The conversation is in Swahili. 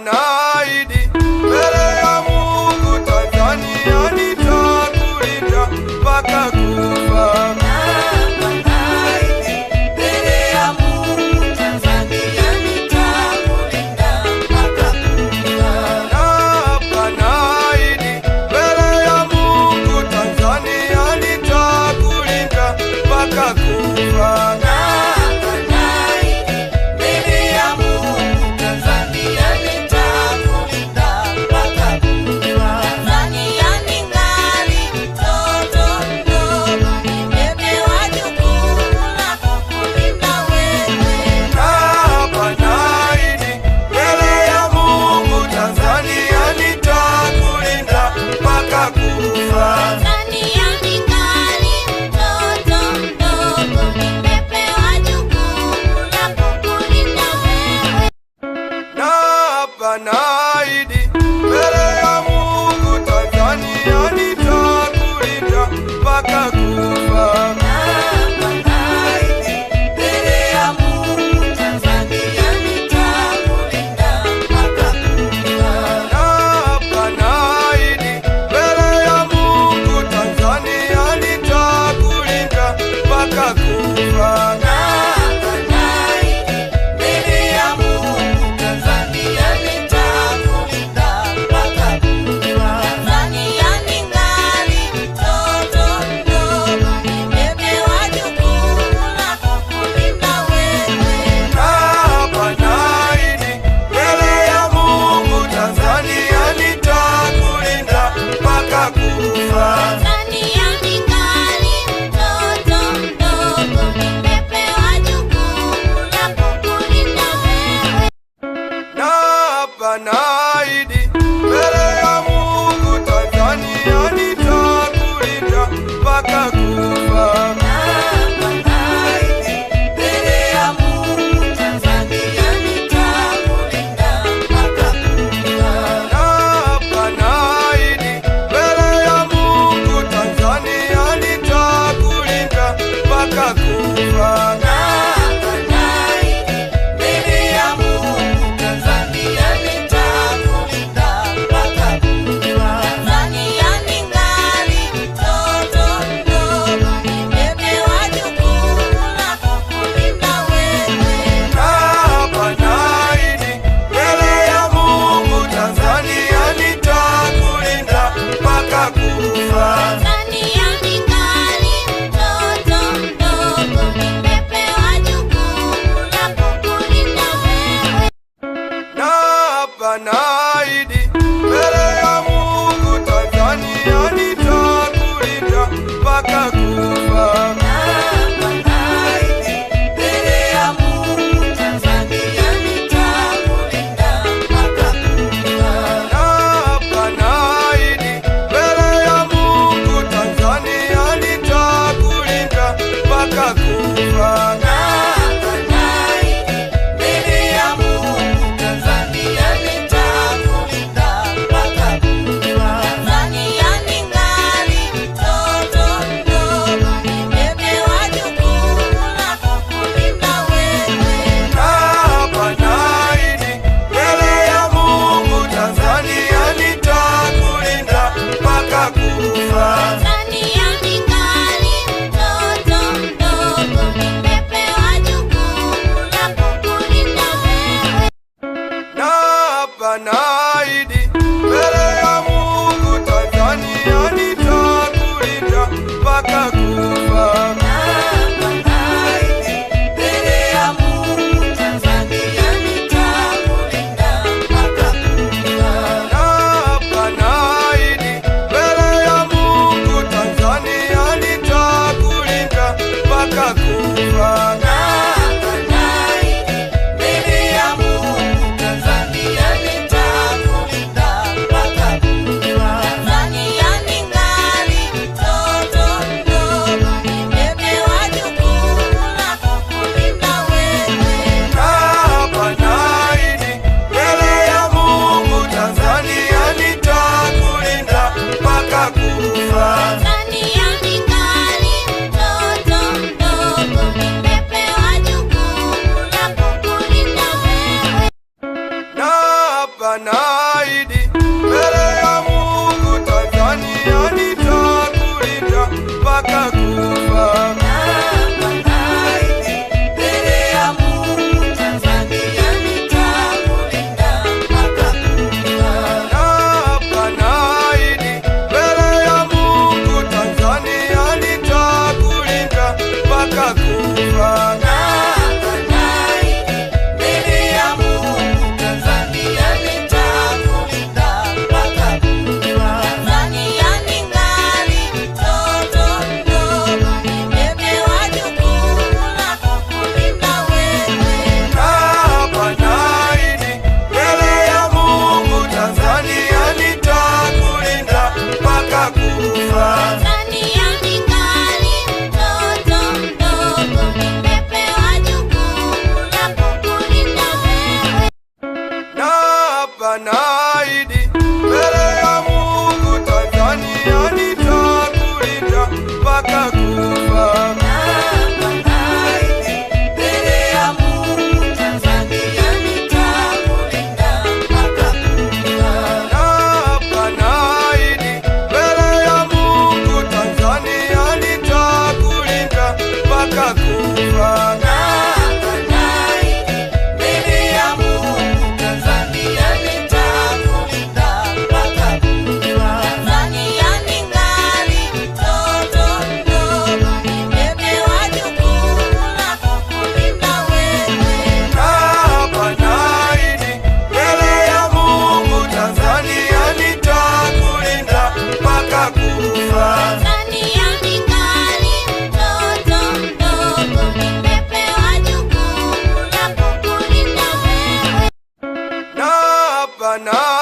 naahidi mbele ya Mungu Tanzania nitakulinda mpaka kufa. Naapa naahidi mbele ya Mungu Tanzania nitakulinda mpaka kufa. Naapa naahidi mbele ya Mungu Tanzania nitakulinda mpaka kufa. Naapa naahidi mbele ya Mungu Tanzania nitakulinda mpaka kufa. Tanzania ningali mtoto mdogo, nimepewa jukumu la kukulinda wewe. Naapa naahidi mbele ya Mungu Tanzania nitakulinda mpaka kufa. Tanzania ningali mtoto mdogo, nimepewa jukumu la kukulinda wewe. Naapa naahidi mbele ya Mungu Tanzania nitakulinda mpaka kufa. Naapa naahidi mbele ya Mungu Tanzania nitakulinda mpaka kufa. Naapa naahidi mbele ya Mungu Tanzania nitakulinda mpaka kufa. Naapa naahidi mbele ya Mungu Tanzania nitakulinda mpaka kufa. Tanzania ningali mtoto mdogo, nimepewa jukumu la kukulinda wewe. Naapa naahidi mbele ya Mungu Tanzania nitakulinda mpaka kufa. Tanzania ningali mtoto mdogo, nimepewa jukumu la kukulinda wewe. Naapa naahidi mbele ya Mungu Tanzania nitakulinda mpaka kufa. Naapa naahidi mbele ya Mungu Tanzania nitakulinda mpaka kufa. Naapa naahidi mbele ya Mungu Tanzania nitakulinda mpaka kufa. Naapa naahidi mbele ya Mungu Tanzania nitakulinda mpaka kufa. Tanzania ningali mtoto mdogo, nimepewa jukumu la kukulinda wewe. Naapa naahidi mbele ya Mungu Tanzania nitakulinda mpaka kufa. Tanzania ningali mtoto mdogo, nimepewa jukumu la kukulinda wewe. Naapa naahidi mbele ya Mungu Tanzania nitakulinda mpaka kufa. Naapa naahidi mbele ya Mungu Tanzania nitakulinda mpaka kufa. Naapa naahidi mbele ya Mungu Tanzania nitakulinda mpaka kufa. Naapa naahidi mbele ya Mungu Tanzania nitakulinda mpaka kufa. Tanzania ningali mtoto mdogo, nimepewa jukumu la kukulinda wewe. Naapa naahidi mbele ya Mungu Tanzania nitakulinda mpaka kufa. Tanzania ningali mtoto mdogo, nimepewa jukumu la kukulinda wewe. Naapa naahidi mbele ya Mungu Tanzania nitakulinda mpaka kufa. Naapa naahidi mbele ya Mungu Tanzania nitakulinda mpaka kufa. Naapa naahidi mbele ya Mungu Tanzania nitakulinda mpaka kufa. Naapa naahidi mbele ya Mungu Tanzania nitakulinda naahidi mbele ya Mungu Tanzania nitakulinda mpaka kufa. Naapa naahidi mbele ya Mungu Tanzania nitakulinda mpaka kufa. Naapa naahidi mbele ya Mungu Tanzania nitakulinda mpaka kufa. Naapa naahidi mbele ya Mungu Tanzania nitakulinda mpaka kufa. Tanzania ningali mtoto mdogo, nimepewa jukumu la kukulinda wewe. Naapa naahidi mbele ya Mungu Tanzania nitakulinda mpaka kufa. Tanzania ningali mtoto mdogo, nimepewa jukumu la kukulinda wewe. Naapa naahidi mbele ya Mungu Tanzania nitakulinda mpaka kufa. Naapa naahidi mbele ya Mungu Tanzania nitakulinda mpaka kufa. Naapa naahidi mbele ya Mungu Tanzania nitakulinda mpaka kufa. Naapa naahidi mbele ya Mungu Tanzania nitakulinda mpaka kufa. Tanzania ningali mtoto mdogo, nimepewa jukumu la kukulinda wewe. Naapa naahidi mbele ya Mungu Tanzania nitakulinda mpaka kufa. Tanzania ningali mtoto mdogo, nimepewa jukumu la kukulinda wewe. Naapa naahidi